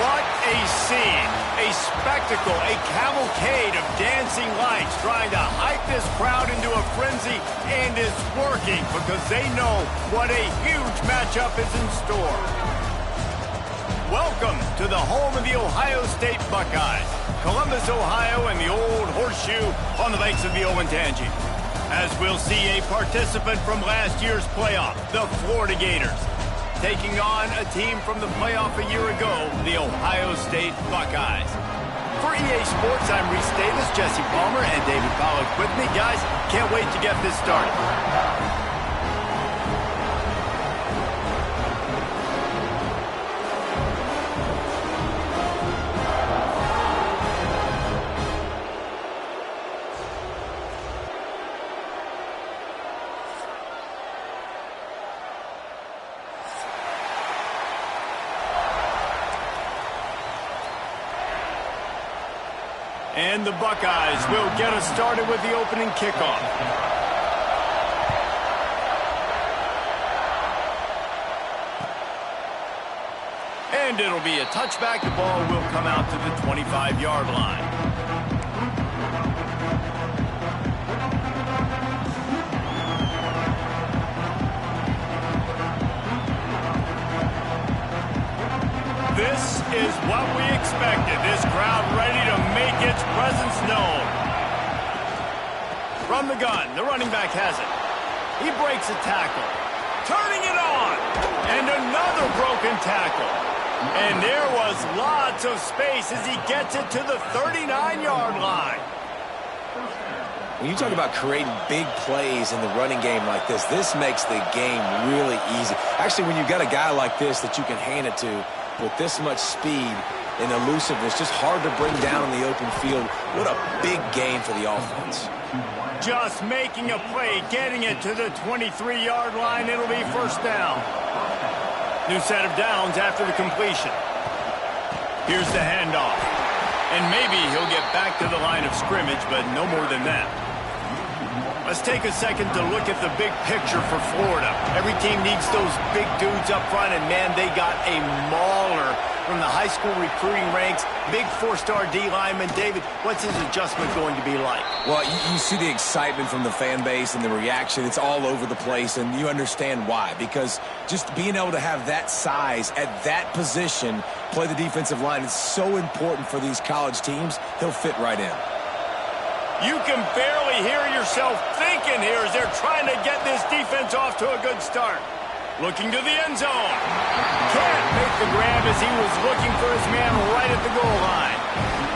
What a scene, a spectacle, a cavalcade of dancing lights trying to hype this crowd into a frenzy, and it's working because they know what a huge matchup is in store. Welcome to the home of the Ohio State Buckeyes, Columbus, Ohio, and the old horseshoe on the banks of the Olentangy. As we'll see a participant from last year's playoff, the Florida Gators, taking on a team from the playoff a year ago, the Ohio State Buckeyes. For EA Sports, I'm Reese Davis, Jesse Palmer, and David Pollack with me. Guys, can't wait to get this started. And the Buckeyes will get us started with the opening kickoff. And it'll be a touchback. The ball will come out to the 25-yard line. This is what we expected. This crowd ready to make its presence known. From the gun, the running back has it. He breaks a tackle. Turning it on. And another broken tackle. And there was lots of space as he gets it to the 39-yard line. When you talk about creating big plays in the running game like this, this makes the game really easy. Actually, when you've got a guy like this that you can hand it to, with this much speed and elusiveness, just hard to bring down in the open field. What a big game for the offense. Just making a play, getting it to the 23-yard line. It'll be first down. New set of downs after the completion. Here's the handoff. And maybe he'll get back to the line of scrimmage, but no more than that. Let's take a second to look at the big picture for Florida. Every team needs those big dudes up front, and man, they got a mauler from the high school recruiting ranks. Big four-star D lineman. David, what's his adjustment going to be like? Well, you see the excitement from the fan base and the reaction. It's all over the place, and you understand why. Because just being able to have that size at that position, play the defensive line, is so important for these college teams. He'll fit right in. You can barely hear yourself thinking here as they're trying to get this defense off to a good start. Looking to the end zone. Can't make the grab as he was looking for his man right at the goal line.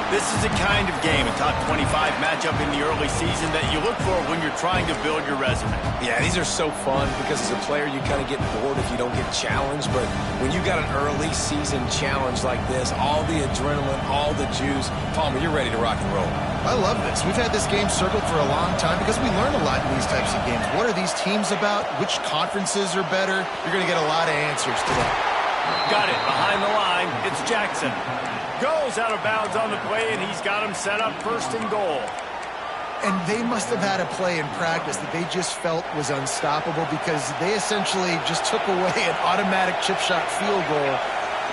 This is the kind of game, a top 25 matchup in the early season, that you look for when you're trying to build your resume. Yeah, these are so fun because as a player you kind of get bored if you don't get challenged, but when you got an early season challenge like this, all the adrenaline, all the juice, Palmer, you're ready to rock and roll. I love this. We've had this game circled for a long time because we learn a lot in these types of games. What are these teams about? Which conferences are better? You're going to get a lot of answers today. Got it. Behind the line, it's Jackson. Goes out of bounds on the play, and he's got him set up first and goal. And they must have had a play in practice that they just felt was unstoppable because they essentially just took away an automatic chip shot field goal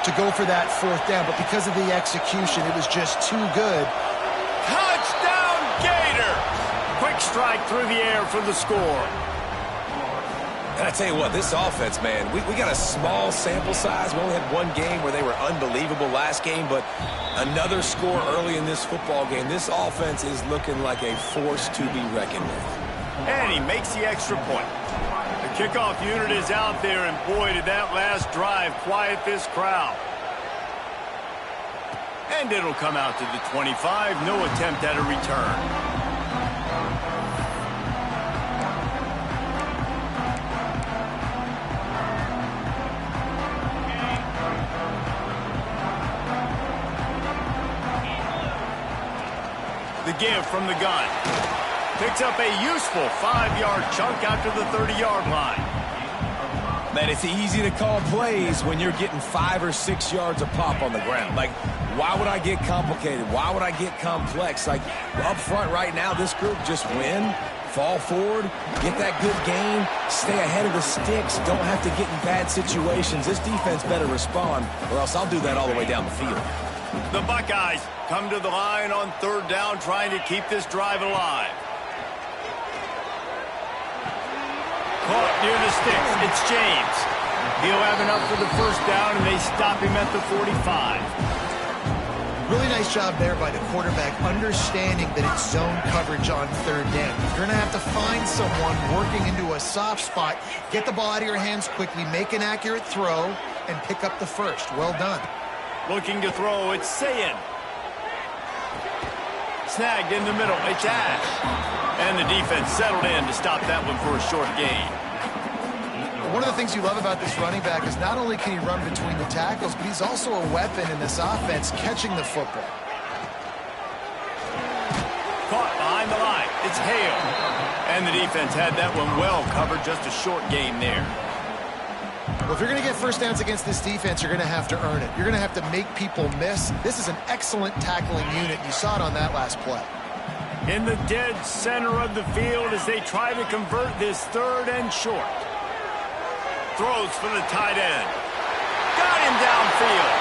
to go for that fourth down. But because of the execution, it was just too good. Touchdown, Gator! Quick strike through the air for the score. And I tell you what, this offense, man, we got a small sample size. We only had one game where they were unbelievable last game, but another score early in this football game. This offense is looking like a force to be reckoned with. And he makes the extra point. The kickoff unit is out there, and boy, did that last drive quiet this crowd. And it'll come out to the 25. No attempt at a return. The give from the gun. Picks up a useful 5-yard chunk after the 30-yard line. Man, it's easy to call plays when you're getting 5 or 6 yards a pop on the ground. Like, why would I get complicated? Why would I get complex? Like, up front right now, this group just win, fall forward, get that good gain, stay ahead of the sticks, don't have to get in bad situations. This defense better respond, or else I'll do that all the way down the field. The Buckeyes come to the line on 3rd down, trying to keep this drive alive. Caught near the sticks. It's James. He'll have enough for the 1st down, and they stop him at the 45. Really nice job there by the quarterback, understanding that it's zone coverage on 3rd down. You're going to have to find someone working into a soft spot, get the ball out of your hands quickly, make an accurate throw, and pick up the 1st. Well done. Looking to throw, it's Sayin. Snagged in the middle, it's Ash. And the defense settled in to stop that one for a short gain. One of the things you love about this running back is not only can he run between the tackles, but he's also a weapon in this offense catching the football. Caught behind the line, it's Hale. And the defense had that one well covered, just a short gain there. Well, if you're going to get 1st downs against this defense, you're going to have to earn it. You're going to have to make people miss. This is an excellent tackling unit. You saw it on that last play. In the dead center of the field as they try to convert this 3rd and short. Throws for the tight end. Got him downfield.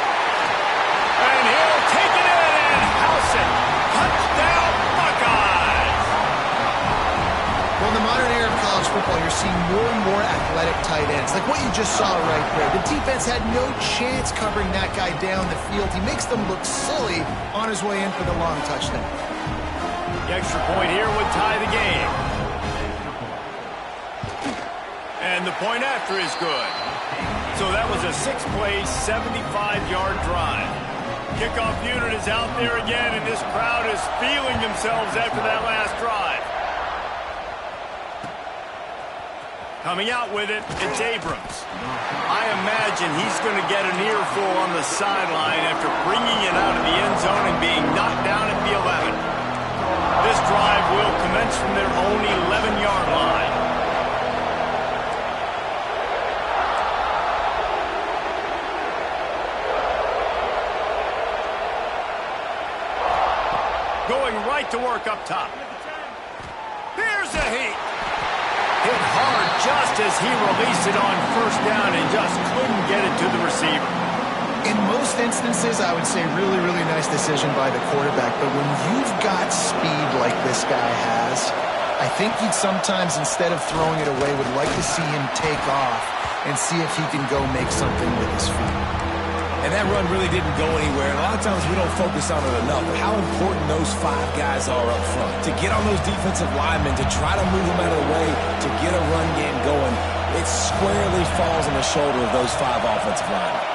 And he'll take it in and house it. Touchdown, Buckeyes! Well, in the modern era of college football, you're seeing more and more athletic tight ends, like what you just saw right there. The defense had no chance covering that guy down the field. He makes them look silly on his way in for the long touchdown. The extra point here would tie the game. And the point after is good. So that was a 6-play, 75-yard drive. Kickoff unit is out there again, and this crowd is feeling themselves after that last drive. Coming out with it, it's Abrams. I imagine he's going to get an earful on the sideline after bringing it out of the end zone and being knocked down at the 11. This drive will commence from their own 11-yard line. Going right to work up top. Here's a heat. Hit hard just as he released it on 1st down and just couldn't get it to the receiver. In most instances, I would say really, really nice decision by the quarterback. But when you've got speed like this guy has, I think you'd sometimes, instead of throwing it away, would like to see him take off and see if he can go make something with his feet. And that run really didn't go anywhere. And a lot of times we don't focus on it enough, but how important those 5 guys are up front. To get on those defensive linemen, to try to move them out of the way, to get a run game going, it squarely falls on the shoulder of those 5 offensive linemen.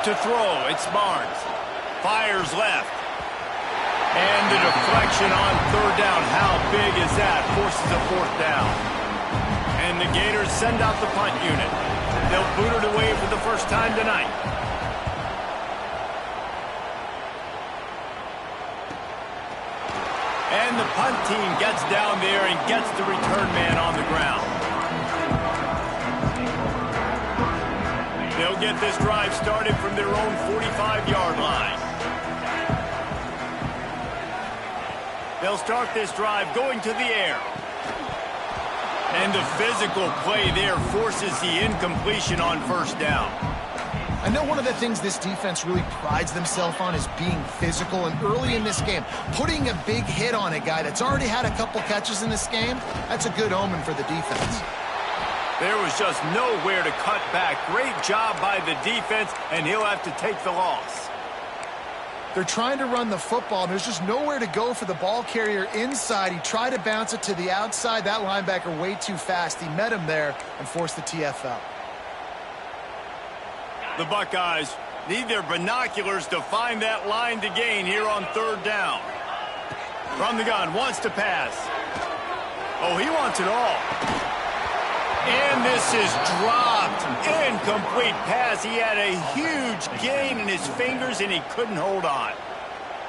To throw, it's Barnes. Fires left. And the deflection on 3rd down. How big is that? Forces a 4th down. And the Gators send out the punt unit. They'll boot it away for the first time tonight. And the punt team gets down there and gets the return man on the ground. They'll get this drive started from their own 45-yard line. They'll start this drive going to the air. And the physical play there forces the incompletion on 1st down. I know one of the things this defense really prides themselves on is being physical, and early in this game, putting a big hit on a guy that's already had a couple catches in this game, that's a good omen for the defense. There was just nowhere to cut back. Great job by the defense, and he'll have to take the loss. They're trying to run the football. There's just nowhere to go for the ball carrier inside. He tried to bounce it to the outside. That linebacker way too fast. He met him there and forced the TFL. The Buckeyes need their binoculars to find that line to gain here on 3rd down. From the gun, wants to pass. Oh, he wants it all. And this is dropped. Incomplete pass. He had a huge gain in his fingers, and he couldn't hold on.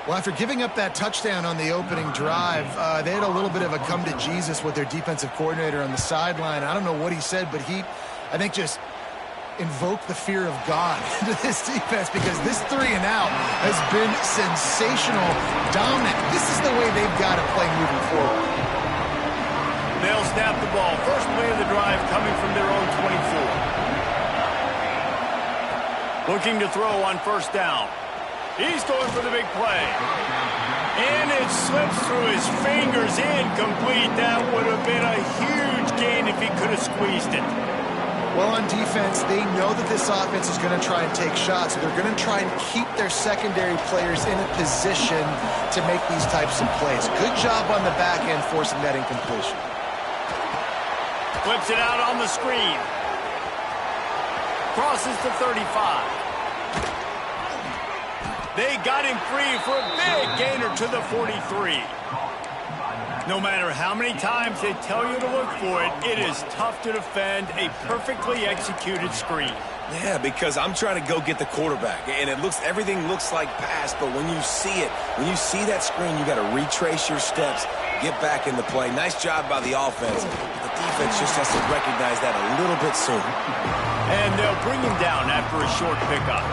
Well, after giving up that touchdown on the opening drive, they had a little bit of a come to Jesus with their defensive coordinator on the sideline. I don't know what he said, but he, I think, just invoked the fear of God into this defense, because this 3 and out has been sensational, dominant. This is the way they've got to play moving forward. They'll snap the ball. First play of the drive coming from their own 24. Looking to throw on first down. He's going for the big play. And it slips through his fingers, incomplete. That would have been a huge gain if he could have squeezed it. Well, on defense, they know that this offense is going to try and take shots. So they're going to try and keep their secondary players in a position to make these types of plays. Good job on the back end forcing that incompletion. Flips it out on the screen. Crosses to 35. They got him free for a big gainer to the 43. No matter how many times they tell you to look for it, it is tough to defend a perfectly executed screen. Yeah, because I'm trying to go get the quarterback, and everything looks like pass, but when you see it, when you see that screen, you got to retrace your steps, get back in the play. Nice job by the offense. The defense just has to recognize that a little bit sooner. And they'll bring him down after a short pickup.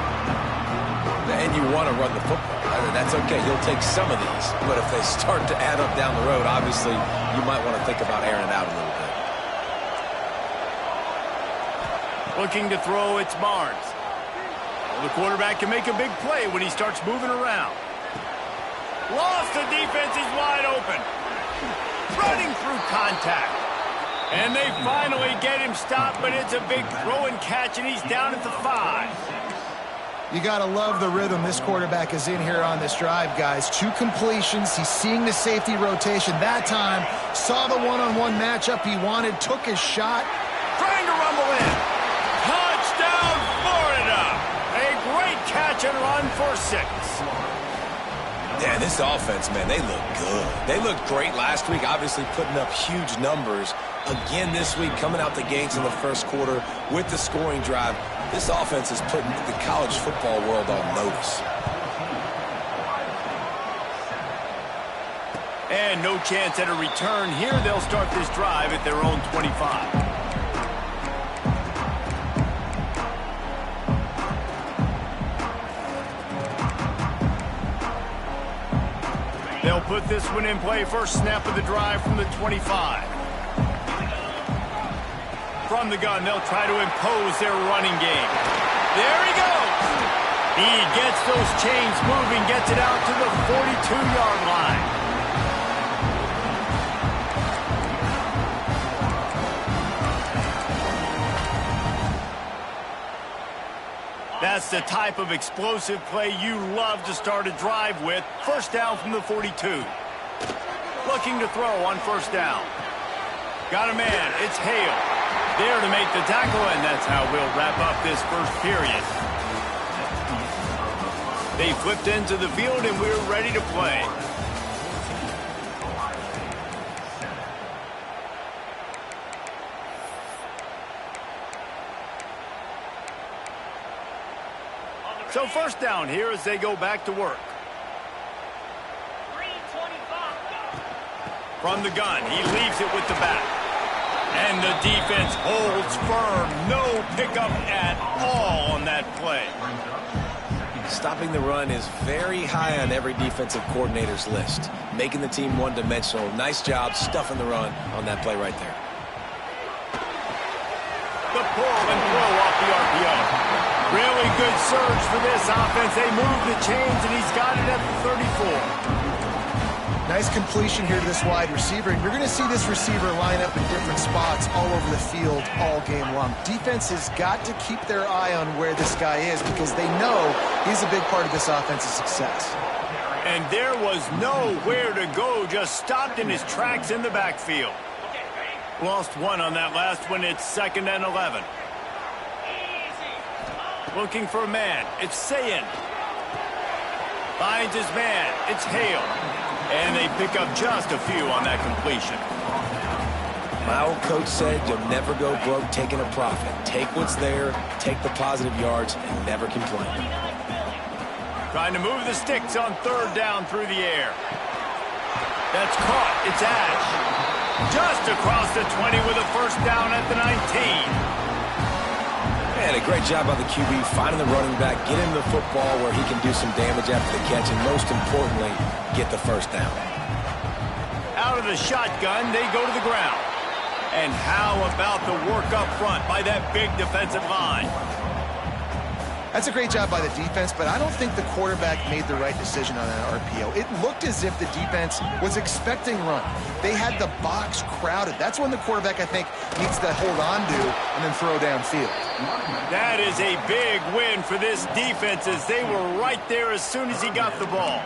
And you want to run the football. That's okay. You'll take some of these. But if they start to add up down the road, obviously, you might want to think about airing it out a little bit. Looking to throw, it's Barnes. Well, the quarterback can make a big play when he starts moving around. Lost the defense, he's wide open. Running through contact. And they finally get him stopped, but it's a big throw and catch, and he's down at the 5. You got to love the rhythm this quarterback is in here on this drive, guys. 2 completions. He's seeing the safety rotation. That time, saw the one-on-one matchup he wanted, took his shot. Trying to rumble in. Touchdown, Florida. A great catch and run for 6. Yeah, this offense, man, they look good. They looked great last week, obviously putting up huge numbers. Again this week, coming out the gates in the first quarter with the scoring drive. This offense is putting the college football world on notice. And no chance at a return here. They'll start this drive at their own 25. They'll put this one in play. First snap of the drive from the 25. From the gun, they'll try to impose their running game. There he goes. He gets those chains moving, gets it out to the 42-yard line. That's the type of explosive play you love to start a drive with. First down from the 42. Looking to throw on first down. Got a man. It's Hale. There to make the tackle, and that's how we'll wrap up this first period. They flipped into the field, and we're ready to play. So first down here as they go back to work. From the gun, he leaves it with the back. And the defense holds firm. No pickup at all on that play. Stopping the run is very high on every defensive coordinator's list. Making the team one-dimensional. Nice job stuffing the run on that play right there. The pull and throw off the RPO. Really good surge for this offense. They move the chains, and he's got it at the 34. Nice completion here to this wide receiver, and you're going to see this receiver line up in different spots all over the field all game long. Defense has got to keep their eye on where this guy is because they know he's a big part of this offense's success. And there was nowhere to go, just stopped in his tracks in the backfield. Lost one on that last one. It's 2nd and 11. Looking for a man. It's Sayin. Finds his man. It's Hale. And they pick up just a few on that completion. My old coach said you'll never go broke taking a profit. Take what's there, take the positive yards, and never complain. Trying to move the sticks on third down through the air. That's caught. It's Ash. Just across the 20 with a first down at the 19. And a great job by the QB finding the running back, get him the football where he can do some damage after the catch, and most importantly, get the first down. Out of the shotgun, they go to the ground. And how about the work up front by that big defensive line? That's a great job by the defense, but I don't think the quarterback made the right decision on that RPO. It looked as if the defense was expecting run. They had the box crowded. That's when the quarterback, I think, needs to hold on to and then throw downfield. That is a big win for this defense as they were right there as soon as he got the ball.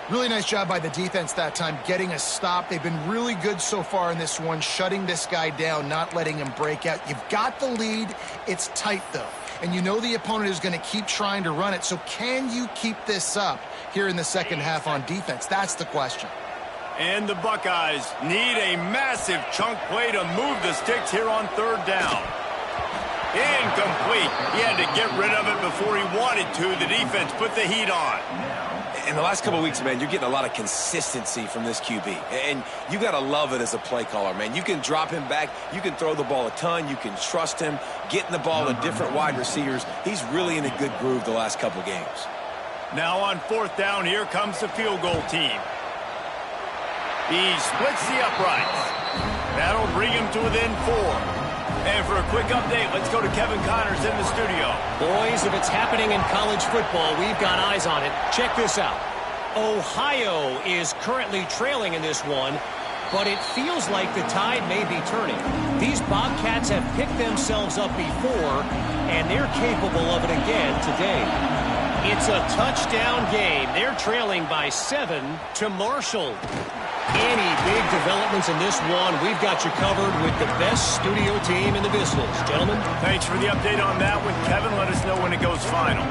Really nice job by the defense that time, getting a stop. They've been really good so far in this one, shutting this guy down, not letting him break out. You've got the lead. It's tight, though. And you know the opponent is going to keep trying to run it. So can you keep this up here in the second half on defense? That's the question. And the Buckeyes need a massive chunk play to move the sticks here on third down. Incomplete. He had to get rid of it before he wanted to. The defense put the heat on. In the last couple of weeks, man, you're getting a lot of consistency from this QB. And you got to love it as a play caller, man. You can drop him back. You can throw the ball a ton. You can trust him, getting the ball to different wide receivers. He's really in a good groove the last couple of games. Now on fourth down, here comes the field goal team. He splits the uprights. That'll bring him to within 4. And for a quick update, let's go to Kevin Connors in the studio. Boys, if it's happening in college football, we've got eyes on it. Check this out. Ohio is currently trailing in this one, but it feels like the tide may be turning. These Bobcats have picked themselves up before, and they're capable of it again today. It's a touchdown game. They're trailing by 7 to Marshall. Any big developments in this one, we've got you covered with the best studio team in the business. Gentlemen. Thanks for the update on that one. Kevin, let us know when it goes final.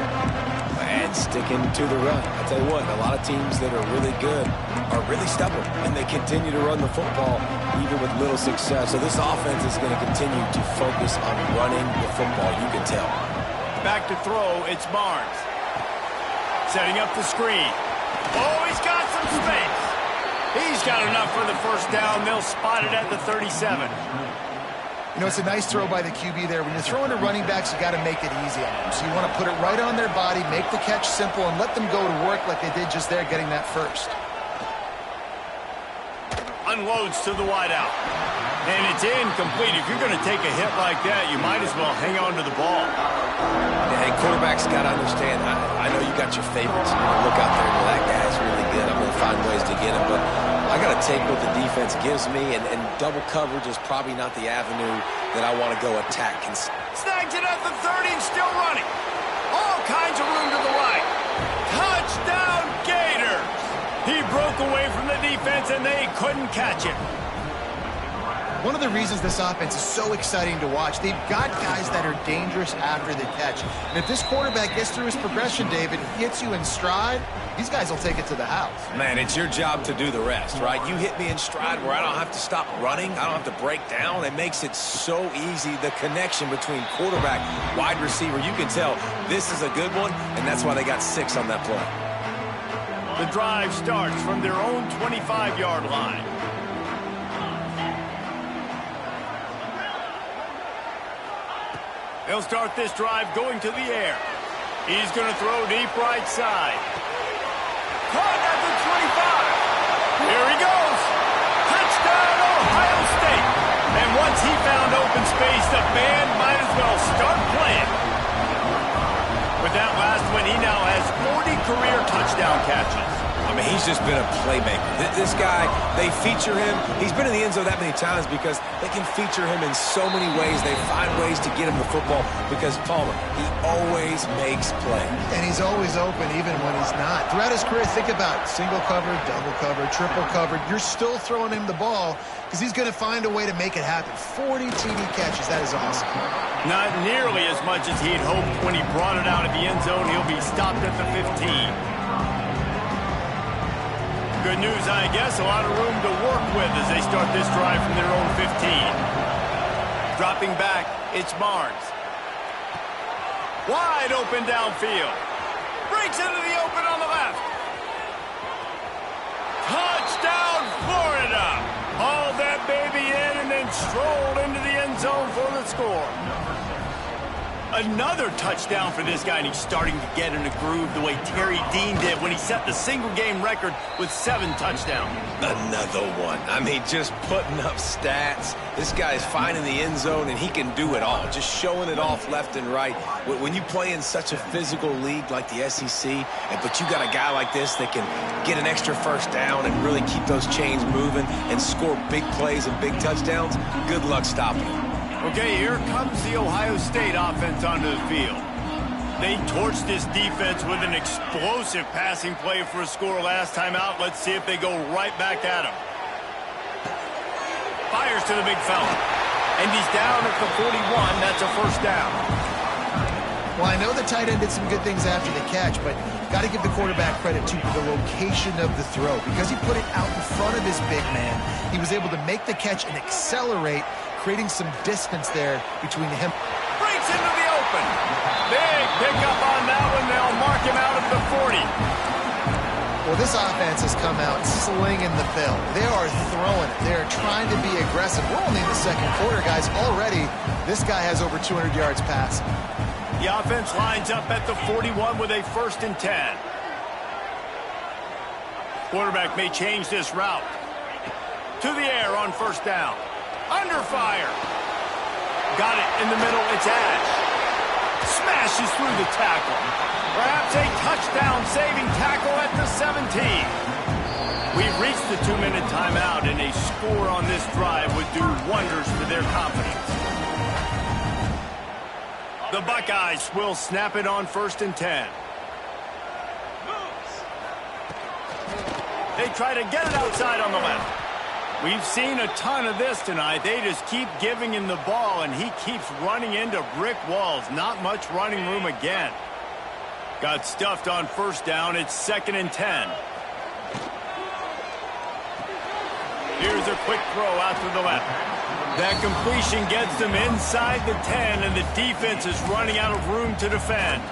And sticking to the run. I'll tell you what, a lot of teams that are really good are really stubborn, and they continue to run the football even with little success. So this offense is going to continue to focus on running the football, you can tell. Back to throw, it's Barnes. Setting up the screen. Oh, he's got some space. He's got enough for the first down. They'll spot it at the 37. You know, it's a nice throw by the QB there. When you're throwing to running backs, you got to make it easy on them. So you want to put it right on their body, make the catch simple, and let them go to work like they did just there, getting that first. Unloads to the wideout. And it's incomplete. If you're going to take a hit like that, you might as well hang on to the ball. Yeah, hey, quarterbacks got to understand. I know you got your favorites. You're going to look out there and go, that guy's really good. I'm going to find ways to get him. But I got to take what the defense gives me, and double coverage is probably not the avenue that I want to go attack. Snags it at the 30 and still running. All kinds of room to the right. Touchdown, Gators! He broke away from the defense, and they couldn't catch it. One of the reasons this offense is so exciting to watch, they've got guys that are dangerous after the catch. And if this quarterback gets through his progression, David, hits you in stride, these guys will take it to the house. Man, it's your job to do the rest, right? You hit me in stride where I don't have to stop running. I don't have to break down. It makes it so easy, the connection between quarterback, wide receiver. You can tell this is a good one, and that's why they got 6 on that play. The drive starts from their own 25-yard line. They'll start this drive going to the air. He's going to throw deep right side. Caught at the 25. Here he goes. Touchdown, Ohio State. And once he found open space, the band might as well start playing. With that last one, he now has 40 career touchdown catches. I mean, he's just been a playmaker. This guy, they feature him. He's been in the end zone that many times because they can feature him in so many ways. They find ways to get him the football because, Palmer, he always makes plays. And he's always open even when he's not. Throughout his career, think about it. Single covered, double covered, triple covered. You're still throwing him the ball because he's going to find a way to make it happen. 40 TD catches. That is awesome. Not nearly as much as he'd hoped when he brought it out of the end zone. He'll be stopped at the 15. Good news, I guess. A lot of room to work with as they start this drive from their own 15. Dropping back, it's Barnes. Wide open downfield. Breaks into the open on the left. Touchdown, Florida. Hauled that baby in and then strolled into the end zone for the score. Another touchdown for this guy, and he's starting to get in a groove the way Terry Dean did when he set the single-game record with 7 touchdowns. Another one. I mean, just putting up stats. This guy's finding the end zone, and he can do it all, just showing it off left and right. When you play in such a physical league like the SEC, but you got a guy like this that can get an extra first down and really keep those chains moving and score big plays and big touchdowns, good luck stopping him. Okay, here comes the Ohio State offense onto the field. They torched this defense with an explosive passing play for a score last time out. Let's see if they go right back at him. Fires to the big fella. And he's down at the 41. That's a first down. Well, I know the tight end did some good things after the catch, but got to give the quarterback credit to the location of the throw. Because he put it out in front of his big man, he was able to make the catch and accelerate, creating some distance there between him. Breaks into the open. Big pickup on that one. They'll mark him out at the 40. Well, this offense has come out slinging the bill. They are throwing it. They are trying to be aggressive. We're only in the second quarter, guys. Already, this guy has over 200 yards passing. The offense lines up at the 41 with a 1st and 10. Quarterback may change this route. To the air on first down. Under fire. Got it in the middle. It's Ash. Smashes through the tackle. Perhaps a touchdown-saving tackle at the 17. We've reached the 2-minute timeout, and a score on this drive would do wonders for their confidence. The Buckeyes will snap it on 1st and 10. They try to get it outside on the left. We've seen a ton of this tonight. They just keep giving him the ball, and he keeps running into brick walls. Not much running room again. Got stuffed on first down. It's 2nd and 10. Here's a quick throw out to the left. That completion gets them inside the 10, and the defense is running out of room to defend.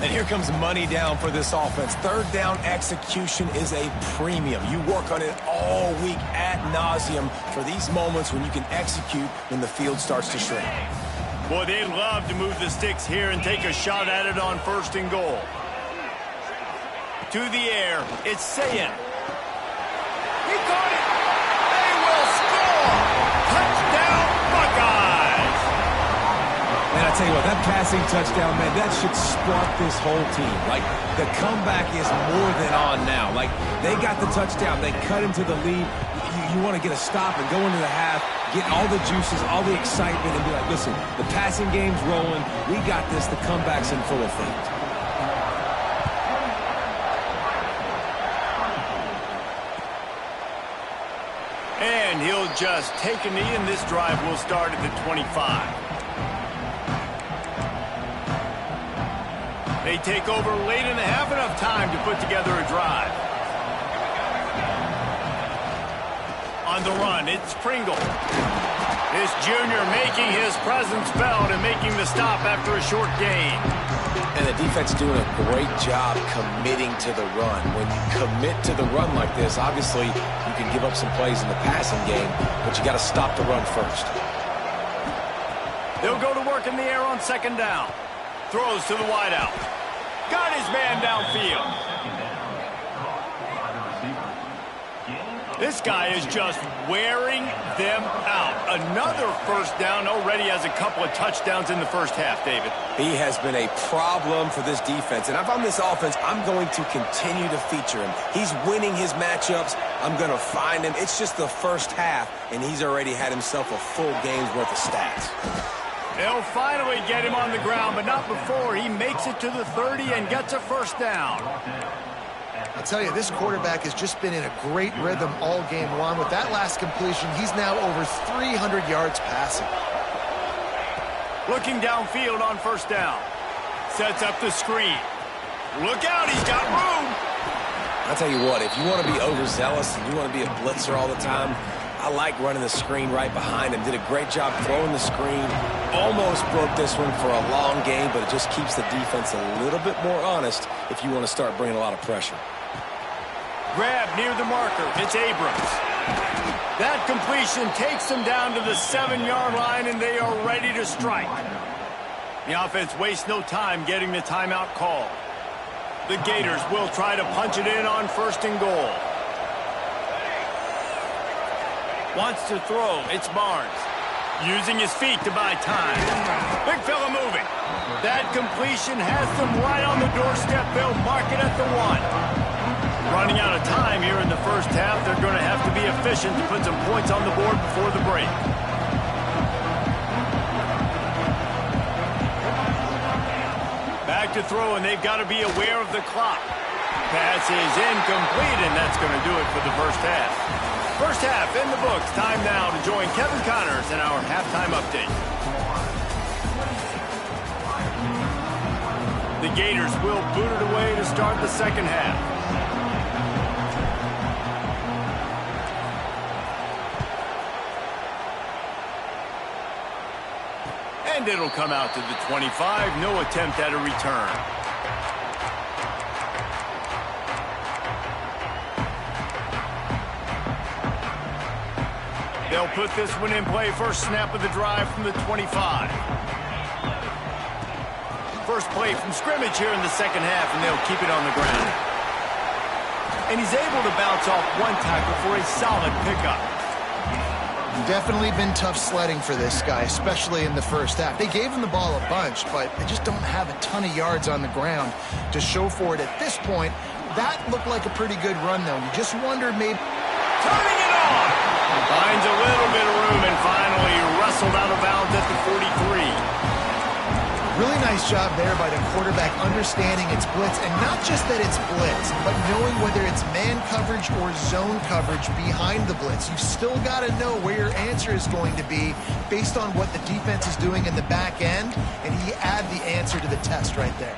And here comes money down for this offense. 3rd down execution is a premium. You work on it all week ad nauseum for these moments when you can execute when the field starts to shrink. Boy, they'd love to move the sticks here and take a shot at it on 1st and goal. To the air, it's Sayin. He caught it. They will score. Touchdown, Buckeyes. Man, I tell you what, that passing touchdown, man, that should spark this whole team. Like, the comeback is more than on now. Like, they got the touchdown. They cut into the lead. You want to get a stop and go into the half, get all the juices, all the excitement, and be like, listen, the passing game's rolling. We got this. The comeback's in full effect. And he'll just take a knee, and this drive will start at the 25. They take over late in the half, enough time to put together a drive. On the run, it's Pringle. This junior making his presence felt and making the stop after a short gain. And the defense doing a great job committing to the run. When you commit to the run like this, obviously you can give up some plays in the passing game, but you got to stop the run first. They'll go to work in the air on 2nd down. Throws to the wideout. Got his man downfield. This guy is just wearing them out. Another first down. Already has a couple of touchdowns in the first half, David. He has been a problem for this defense. And if I'm this offense, I'm going to continue to feature him. He's winning his matchups. I'm going to find him. It's just the first half, and he's already had himself a full game's worth of stats. They'll finally get him on the ground, but not before he makes it to the 30 and gets a first down. I tell you, this quarterback has just been in a great rhythm all game long. With that last completion, he's now over 300 yards passing. Looking downfield on first down. Sets up the screen. Look out, he's got room. I'll tell you what, if you want to be overzealous and you want to be a blitzer all the time, I like running the screen right behind him. Did a great job throwing the screen. Almost broke this one for a long game, but it just keeps the defense a little bit more honest if you want to start bringing a lot of pressure. Grab near the marker. It's Abrams. That completion takes them down to the 7-yard line, and they are ready to strike. The offense wastes no time getting the timeout call. The Gators will try to punch it in on 1st and goal. Wants to throw. It's Barnes. Using his feet to buy time. Big fella moving. That completion has them right on the doorstep. They'll mark it at the 1. Running out of time here in the first half. They're going to have to be efficient to put some points on the board before the break. Back to throw, and they've got to be aware of the clock. Pass is incomplete, and that's going to do it for the first half. First half in the books. Time now to join Kevin Connors in our halftime update. The Gators will boot it away to start the second half. And it'll come out to the 25. No attempt at a return. They'll put this one in play. First snap of the drive from the 25. First play from scrimmage here in the second half, and they'll keep it on the ground. And he's able to bounce off one tackle for a solid pickup. Definitely been tough sledding for this guy, especially in the first half. They gave him the ball a bunch, but they just don't have a ton of yards on the ground to show for it at this point. That looked like a pretty good run, though. You just wondered maybe... Turning it on! Finds a little bit of room and finally wrestled out of bounds at the 43. Really nice job there by the quarterback understanding it's blitz, and not just that it's blitz, but knowing whether it's man coverage or zone coverage behind the blitz. You've still got to know where your answer is going to be based on what the defense is doing in the back end, and he add the answer to the test right there.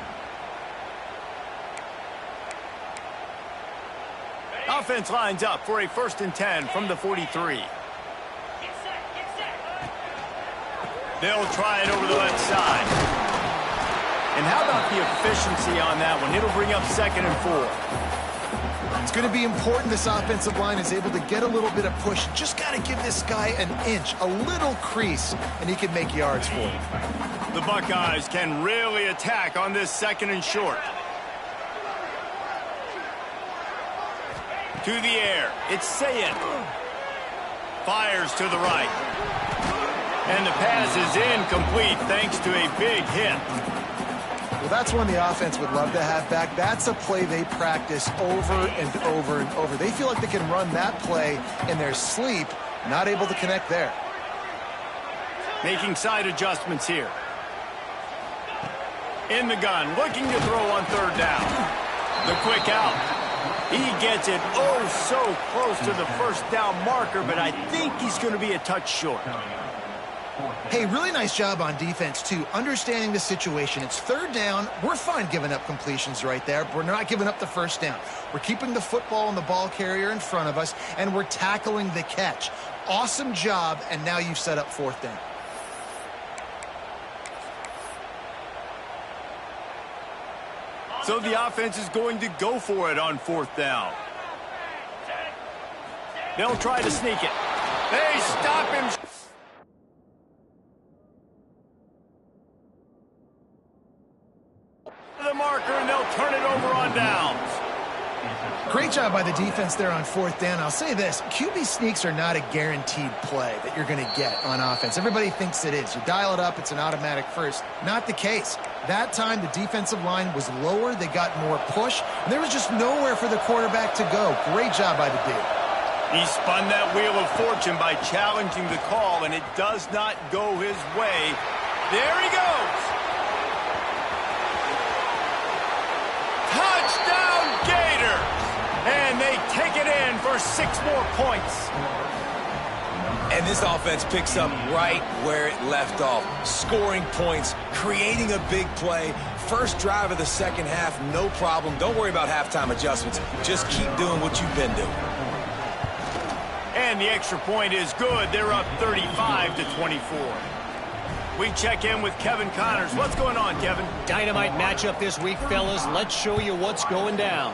Offense lines up for a 1st and 10 from the 43. They'll try it over the left side. And how about the efficiency on that one? It'll bring up 2nd and 4. It's going to be important this offensive line is able to get a little bit of push. Just got to give this guy an inch, a little crease, and he can make yards for it. The Buckeyes can really attack on this 2nd and short. To the air. It's Sayed. Fires to the right. And the pass is incomplete thanks to a big hit. Well, that's one the offense would love to have back. That's a play they practice over and over and over. They feel like they can run that play in their sleep, not able to connect there. Making side adjustments here. In the gun, looking to throw on 3rd down. The quick out. He gets it oh so close to the 1st down marker, but I think he's going to be a touch short. Hey, really nice job on defense, too, understanding the situation. It's 3rd down. We're fine giving up completions right there. We're not giving up the 1st down. We're keeping the football and the ball carrier in front of us, and we're tackling the catch. Awesome job, and now you've set up 4th down. So the offense is going to go for it on 4th down. They'll try to sneak it. They stop him. The marker, and they'll turn it over on downs. Great job by the defense there on 4th down. I'll say this, QB sneaks are not a guaranteed play that you're going to get on offense. Everybody thinks it is. You dial it up, it's an automatic first. Not the case. That time, the defensive line was lower. They got more push. And there was just nowhere for the quarterback to go. Great job by the D. He spun that wheel of fortune by challenging the call, and it does not go his way. There he goes. Touchdown, Gators! And they take it in for 6 more points. And this offense picks up right where it left off. Scoring points, creating a big play. First drive of the second half, no problem. Don't worry about halftime adjustments. Just keep doing what you've been doing. And the extra point is good. They're up 35-24. We check in with Kevin Connors. What's going on, Kevin? Dynamite matchup this week, fellas. Let's show you what's going down.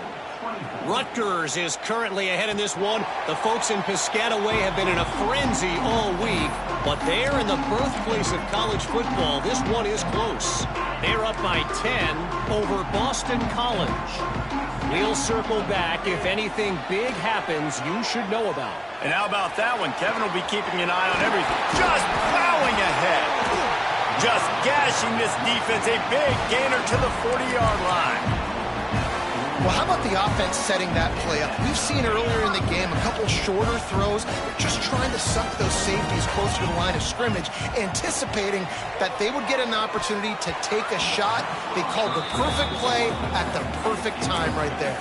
Rutgers is currently ahead in this one. The folks in Piscataway have been in a frenzy all week, but they're in the birthplace of college football. This one is close. They're up by 10 over Boston College. We'll circle back. If anything big happens, you should know about. And how about that one? Kevin will be keeping an eye on everything. Just plowing ahead. Just gashing this defense. A big gainer to the 40-yard line. Well, how about the offense setting that play up? We've seen earlier in the game a couple shorter throws, just trying to suck those safeties closer to the line of scrimmage, anticipating that they would get an opportunity to take a shot. They called the perfect play at the perfect time right there.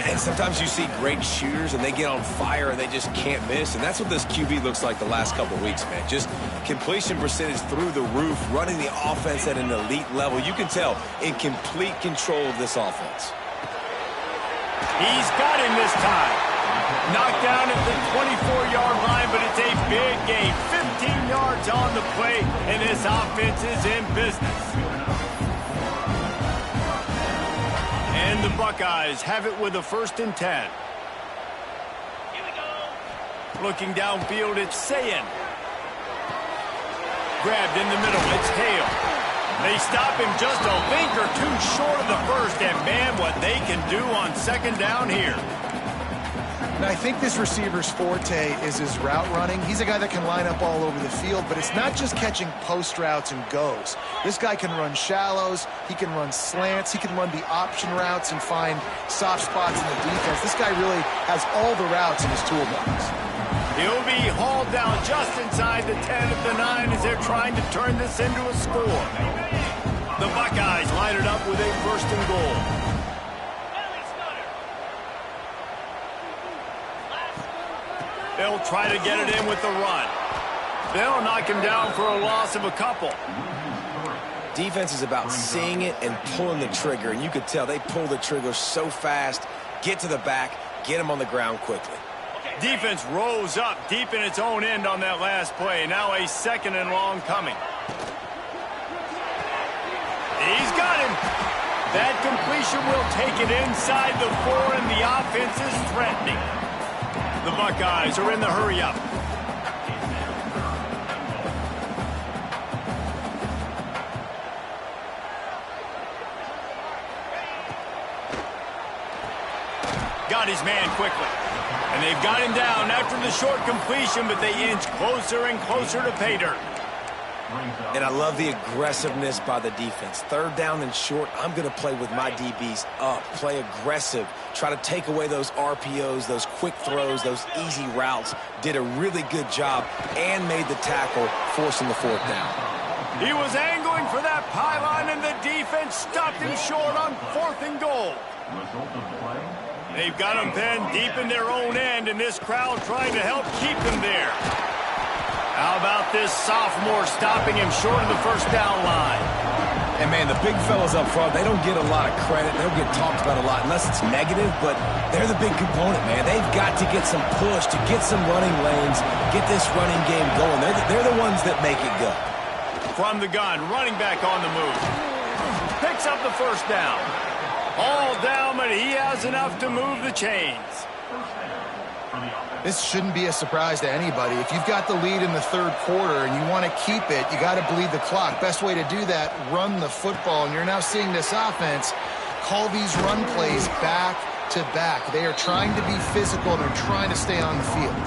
And sometimes you see great shooters, and they get on fire, and they just can't miss. And that's what this QB looks like the last couple of weeks, man. Just completion percentage through the roof, running the offense at an elite level. You can tell in complete control of this offense. He's got him this time. Knocked down at the 24-yard line, but it's a big gain. 15 yards on the play, and this offense is in business. And the Buckeyes have it with a 1st and 10. Here we go. Looking downfield, it's Sayin. Grabbed in the middle, it's Hale. They stop him just a link or two short of the first, and man, what they can do on 2nd down here. And I think this receiver's forte is his route running. He's a guy that can line up all over the field, but it's not just catching post routes and goes. This guy can run shallows, he can run slants, he can run the option routes and find soft spots in the defense. This guy really has all the routes in his toolbox. He'll be hauled down just inside the 10 of the 9 as they're trying to turn this into a score. The Buckeyes line it up with a 1st and goal. They'll try to get it in with the run. They'll knock him down for a loss of a couple. Defense is about seeing it and pulling the trigger, and you could tell they pull the trigger so fast, get to the back, get him on the ground quickly. Defense rose up deep in its own end on that last play. Now a 2nd and long coming. He's got him. That completion will take it inside the 4, and the offense is threatening. The Buckeyes are in the hurry-up. Got his man quickly. And they've got him down after the short completion, but they inch closer and closer to pay dirt. And I love the aggressiveness by the defense. 3rd down and short, I'm going to play with my DBs up, play aggressive, try to take away those RPOs, those quick throws, those easy routes. Did a really good job and made the tackle, forcing the 4th down. He was angling for that pylon, and the defense stopped him short on 4th and goal. They've got him pinned deep in their own end, and this crowd trying to help keep him there. How about this sophomore stopping him short of the 1st down line? And, man, the big fellas up front, they don't get a lot of credit. They don't get talked about a lot unless it's negative, but they're the big component, man. They've got to get some push, to get some running lanes, get this running game going. They're the ones that make it go. From the gun, running back on the move. Picks up the 1st down. All down, but he has enough to move the chains. This shouldn't be a surprise to anybody. If you've got the lead in the 3rd quarter and you want to keep it, you got to bleed the clock. Best way to do that, run the football. And you're now seeing this offense call these run plays back to back. They are trying to be physical. They're trying to stay on the field.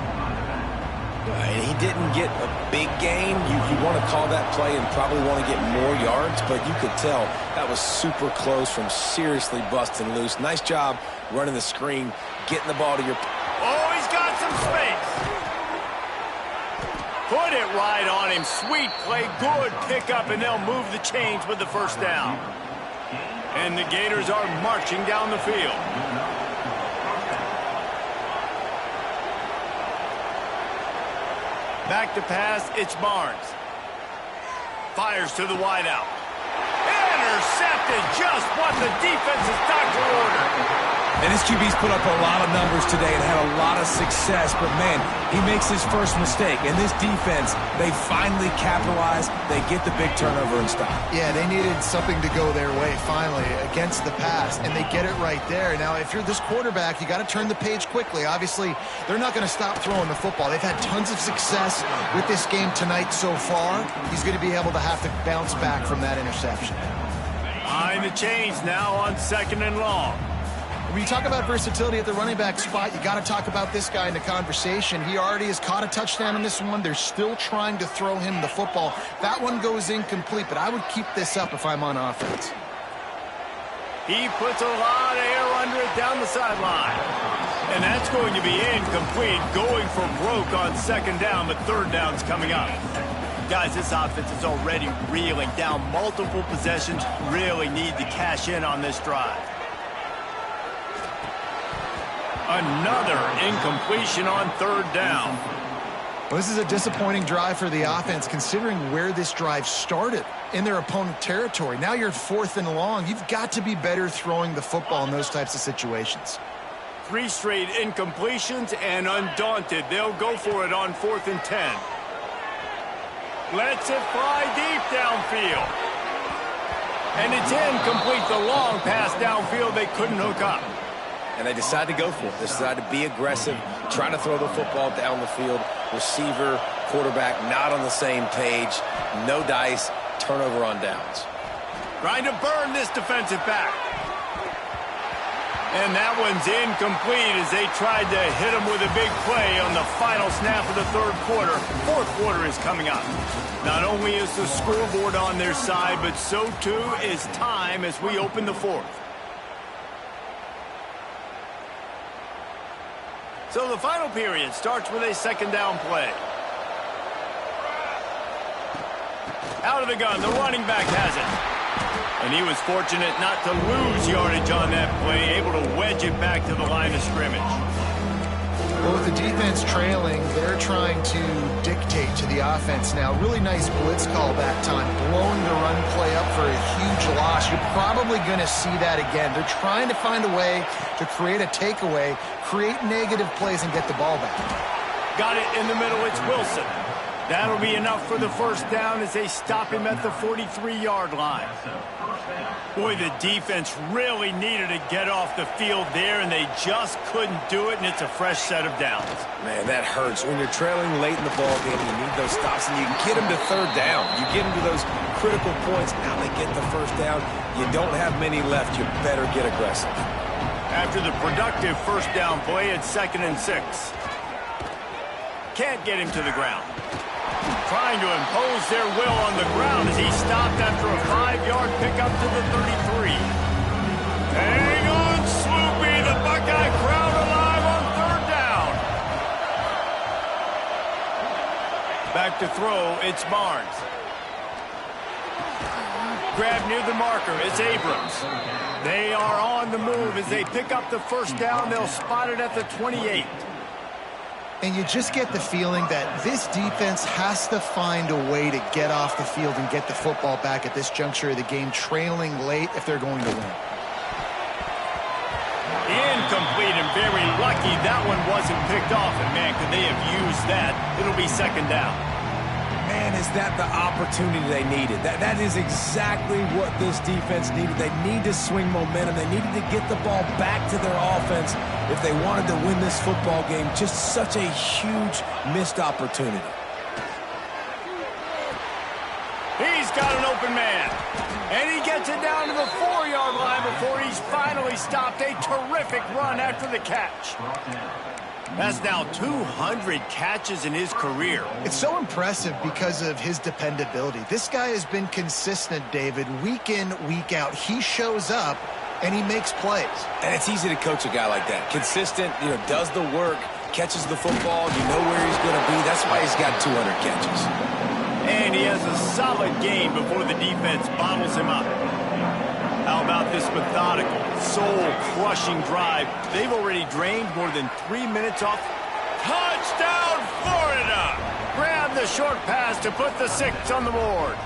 And he didn't get a big gain. You want to call that play and probably want to get more yards, but you could tell that was super close from seriously busting loose. Nice job running the screen, getting the ball to your... Oh, he's got some space. Put it right on him. Sweet play, good pickup, and they'll move the chains with the 1st down. And the Gators are marching down the field. Back to pass, it's Barnes. Fires to the wideout. Intercepted, just what the defense's doctor ordered. And his QB's put up a lot of numbers today and had a lot of success, but man, he makes his first mistake. And this defense, they finally capitalize. They get the big turnover and stop. Yeah, they needed something to go their way finally against the pass, and they get it right there. Now, if you're this quarterback, you got to turn the page quickly. Obviously, they're not going to stop throwing the football. They've had tons of success with this game tonight so far. He's going to be able to have to bounce back from that interception. Behind the chains now on 2nd and long. When you talk about versatility at the running back spot, you got to talk about this guy in the conversation. He already has caught a touchdown in this one. They're still trying to throw him the football. That one goes incomplete, but I would keep this up if I'm on offense. He puts a lot of air under it down the sideline. And that's going to be incomplete, going for broke on 2nd down, but 3rd down's coming up. Guys, this offense is already reeling down multiple possessions. Really need to cash in on this drive. Another incompletion on 3rd down. Well, this is a disappointing drive for the offense, considering where this drive started in their opponent territory. Now you're 4th and long. You've got to be better throwing the football in those types of situations. 3 straight incompletions, and undaunted, they'll go for it on 4th and 10. Lets it fly deep downfield. And it's incomplete. The long pass downfield they couldn't hook up. And they decide to go for it. They decide to be aggressive, trying to throw the football down the field. Receiver, quarterback, not on the same page. No dice, turnover on downs. Trying to burn this defensive back. And that one's incomplete as they tried to hit him with a big play on the final snap of the 3rd quarter. 4th quarter is coming up. Not only is the scoreboard on their side, but so too is time as we open the 4th. So the final period starts with a 2nd down play. Out of the gun, the running back has it. And he was fortunate not to lose yardage on that play, able to wedge it back to the line of scrimmage. Well, with the defense trailing, they're trying to dictate to the offense now. Really nice blitz call that time, blowing the run play up for a huge loss. You're probably going to see that again. They're trying to find a way to create a takeaway, create negative plays, and get the ball back. Got it in the middle. It's Wilson. That'll be enough for the 1st down as they stop him at the 43-yard line. Boy, the defense really needed to get off the field there, and they just couldn't do it, and it's a fresh set of downs. Man, that hurts. When you're trailing late in the ball game, you need those stops, and you get them to 3rd down. You get them to those critical points. Now they get the 1st down. You don't have many left. You better get aggressive. After the productive 1st down play, it's 2nd and 6. Can't get him to the ground. Trying to impose their will on the ground as he stopped after a 5-yard pickup to the 33. Hang on, Swoopy. The Buckeye crowd alive on 3rd down. Back to throw, it's Barnes. Grab near the marker, it's Abrams. They are on the move as they pick up the 1st down. They'll spot it at the 28. And you just get the feeling that this defense has to find a way to get off the field and get the football back at this juncture of the game, trailing late if they're going to win. Incomplete, and very lucky that one wasn't picked off. And, man, could they have used that? It'll be 2nd down. Man, is that the opportunity they needed? That is exactly what this defense needed. They need to swing momentum. They needed to get the ball back to their offense if they wanted to win this football game. Just such a huge missed opportunity. He's got an open man. And he gets it down to the 4-yard line before he's finally stopped. A terrific run after the catch. That's now 200 catches in his career. It's so impressive because of his dependability. This guy has been consistent, David, week in, week out. He shows up, and he makes plays. And it's easy to coach a guy like that. Consistent, does the work, catches the football, you know where he's going to be. That's why he's got 200 catches. And he has a solid game before the defense bottles him up. How about this methodical, soul-crushing drive? They've already drained more than 3 minutes off. Touchdown, Florida! Grab the short pass to put the 6 on the board.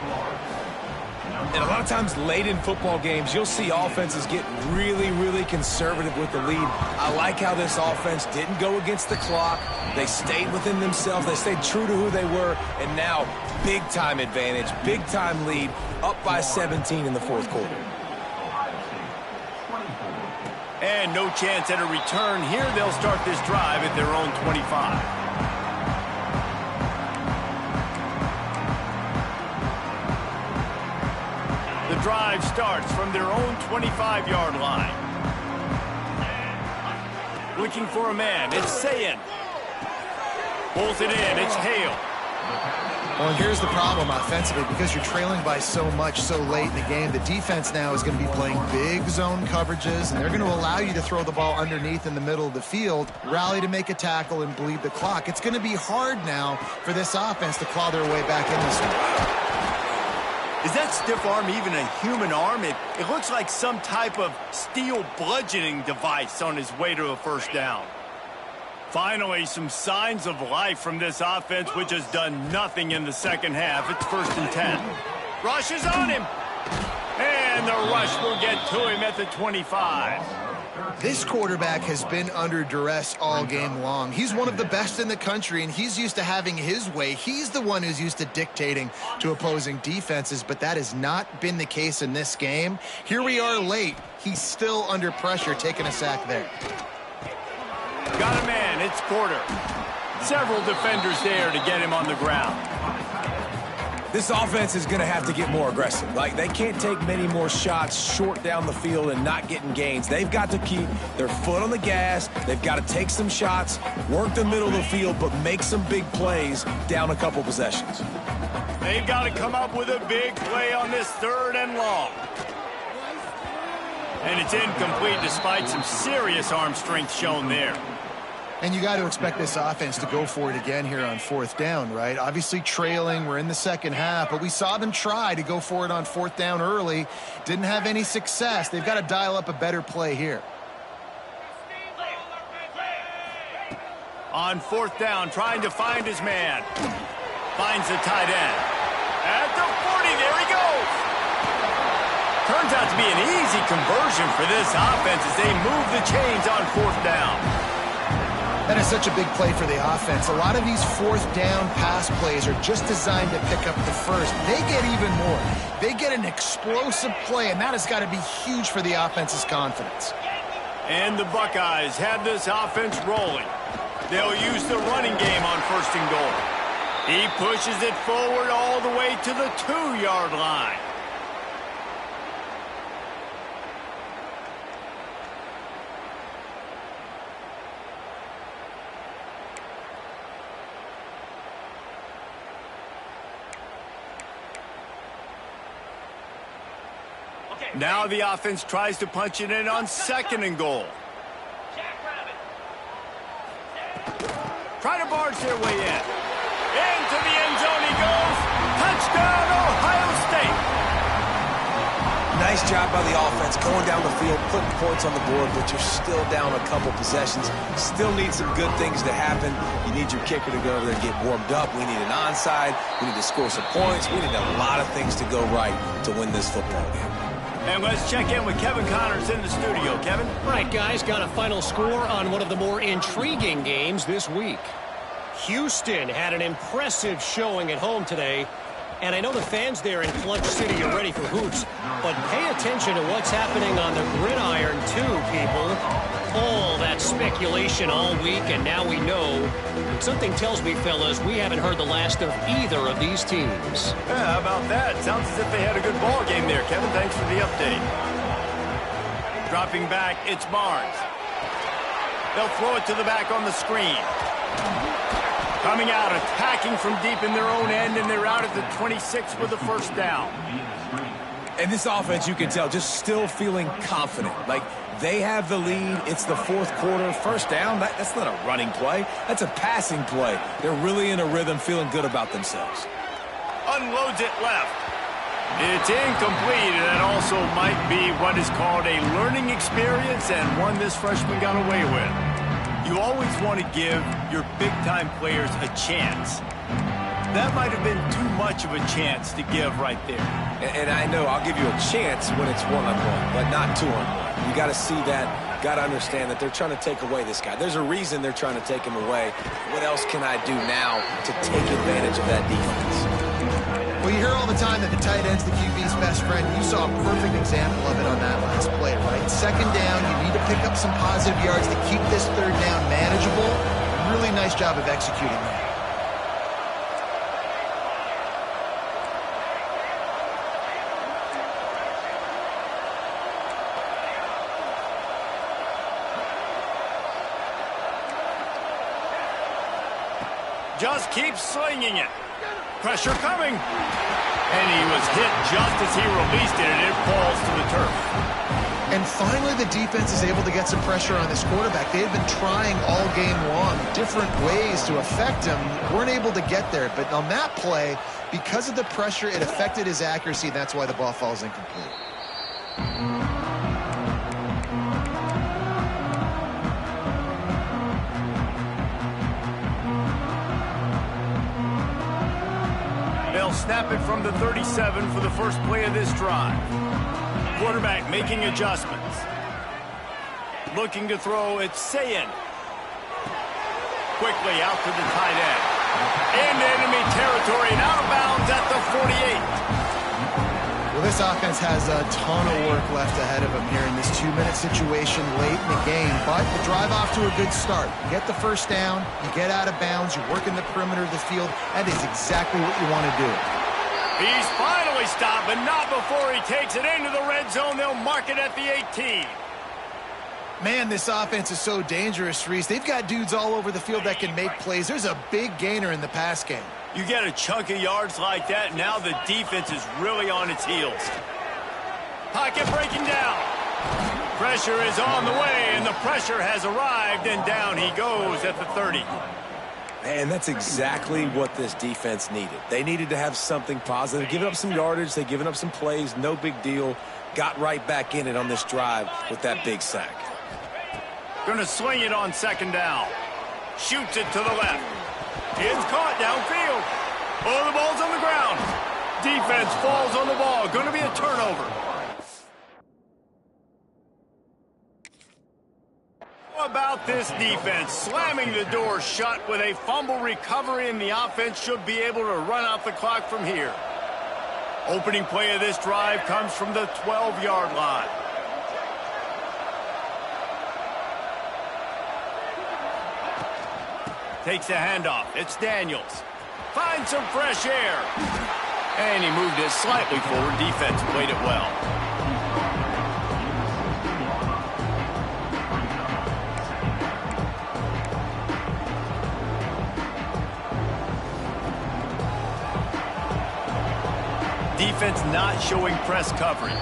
And a lot of times late in football games, you'll see offenses get really, really conservative with the lead. I like how this offense didn't go against the clock. They stayed within themselves. They stayed true to who they were. And now, big-time advantage, big-time lead, up by 17 in the fourth quarter. And no chance at a return here. They'll start this drive at their own 25. The drive starts from their own 25-yard line. Looking for a man. It's Sayin. Pulls it in. It's Hale. Well, here's the problem offensively. Because you're trailing by so much so late in the game, the defense now is going to be playing big zone coverages, and they're going to allow you to throw the ball underneath in the middle of the field, rally to make a tackle, and bleed the clock. It's going to be hard now for this offense to claw their way back in this one. Is that stiff arm even a human arm? It looks like some type of steel bludgeoning device on his way to a first down. Finally, some signs of life from this offense, which has done nothing in the second half. It's 1st and 10. Rush is on him. And the rush will get to him at the 25. This quarterback has been under duress all game long. He's one of the best in the country, and he's used to having his way. He's the one who's used to dictating to opposing defenses, but that has not been the case in this game. Here we are late. He's still under pressure, taking a sack there. Got a man. It's Porter. Several defenders there to get him on the ground. This offense is going to have to get more aggressive. Like, they can't take many more shots short down the field and not getting gains. They've got to keep their foot on the gas. They've got to take some shots, work the middle of the field, but make some big plays down a couple possessions. They've got to come up with a big play on this 3rd and long. And it's incomplete despite some serious arm strength shown there. And you got to expect this offense to go for it again here on 4th down, right? Obviously trailing, we're in the second half, but we saw them try to go for it on 4th down early. Didn't have any success. They've got to dial up a better play here. On 4th down, trying to find his man. Finds the tight end. At the 40, there he goes. Turns out to be an easy conversion for this offense as they move the chains on 4th down. That is such a big play for the offense. A lot of these 4th down pass plays are just designed to pick up the first. They get even more. They get an explosive play, and that has got to be huge for the offense's confidence. And the Buckeyes have this offense rolling. They'll use the running game on 1st and goal. He pushes it forward all the way to the 2-yard line. Now the offense tries to punch it in on 2nd and goal. Try to barge their way in. Into the end zone he goes. Touchdown, Ohio State. Nice job by the offense going down the field, putting points on the board, but you're still down a couple possessions. Still need some good things to happen. You need your kicker to go over there and get warmed up. We need an onside. We need to score some points. We need a lot of things to go right to win this football game. And let's check in with Kevin Connors in the studio. Kevin? All right, guys, got a final score on one of the more intriguing games this week. Houston had an impressive showing at home today, and I know the fans there in Clutch City are ready for hoops, but pay attention to what's happening on the gridiron too, people. All that speculation all week, and now we know. Something tells me, fellas, we haven't heard the last of either of these teams. Yeah, how about that? Sounds as if they had a good ball game there, Kevin. Thanks for the update. Dropping back, it's Barnes. They'll throw it to the back on the screen. Coming out, attacking from deep in their own end, and they're out at the 26 with a 1st down. And this offense, you can tell, just still feeling confident. Like, they have the lead. It's the 4th quarter. 1st down, that's not a running play. That's a passing play. They're really in a rhythm, feeling good about themselves. Unloads it left. It's incomplete, and that also might be what is called a learning experience and one this freshman got away with. You always want to give your big-time players a chance. That might have been too much of a chance to give right there. And I know I'll give you a chance when it's one-on-one, but not two-on-one. You got to see that, got to understand that they're trying to take away this guy. There's a reason they're trying to take him away. What else can I do now to take advantage of that defense? Well, you hear all the time that the tight end's the QB's best friend. You saw a perfect example of it on that last play, right? Second down, you need to pick up some positive yards to keep this third down manageable. Really nice job of executing that. Just keeps slinging it. Pressure coming. And he was hit just as he released it, and it falls to the turf. And finally, the defense is able to get some pressure on this quarterback. They had been trying all game long, different ways to affect him. Weren't able to get there. But on that play, because of the pressure, it affected his accuracy. That's why the ball falls incomplete. They'll snap it from the 37 for the first play of this drive. Quarterback making adjustments. Looking to throw, it's Sayin. Quickly out to the tight end. Into enemy territory and out of bounds at the 48. Well, this offense has a ton of work left ahead of them here in this 2-minute situation late in the game. But the drive off to a good start. You get the first down, you get out of bounds, you work in the perimeter of the field. That is exactly what you want to do. He's finally stopped, but not before he takes it into the red zone. They'll mark it at the 18. Man, this offense is so dangerous, Reese. They've got dudes all over the field that can make plays. There's a big gainer in the pass game. You get a chunk of yards like that, now the defense is really on its heels. Pocket breaking down. Pressure is on the way, and the pressure has arrived, and down he goes at the 30. Man, that's exactly what this defense needed. They needed to have something positive. Giving up some yardage, they've given up some plays, no big deal. Got right back in it on this drive with that big sack. Gonna swing it on second down. Shoots it to the left. It's caught downfield. Oh, the ball's on the ground. Defense falls on the ball. Gonna be a turnover. How about this defense slamming the door shut with a fumble recovery, and the offense should be able to run out the clock from here. Opening play of this drive comes from the 12-yard line. Takes the handoff. It's Daniels. Finds some fresh air. And he moved it slightly forward. Defense played it well. Defense not showing press coverage.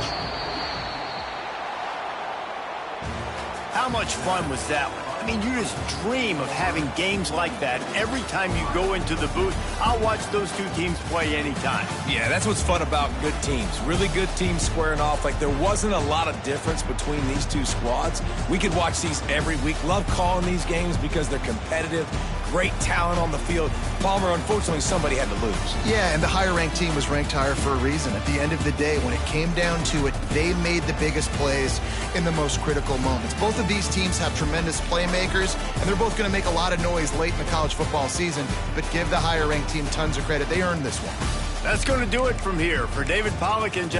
How much fun was that one? I mean, you just dream of having games like that every time you go into the booth. I'll watch those two teams play anytime. Yeah, that's what's fun about good teams. Really good teams squaring off. Like, there wasn't a lot of difference between these two squads. We could watch these every week. Love calling these games because they're competitive. Great talent on the field. Palmer, unfortunately, somebody had to lose. Yeah, and the higher-ranked team was ranked higher for a reason. At the end of the day, when it came down to it, they made the biggest plays in the most critical moments. Both of these teams have tremendous playmakers, and they're both going to make a lot of noise late in the college football season, but give the higher-ranked team tons of credit. They earned this one. That's going to do it from here. For David Pollack and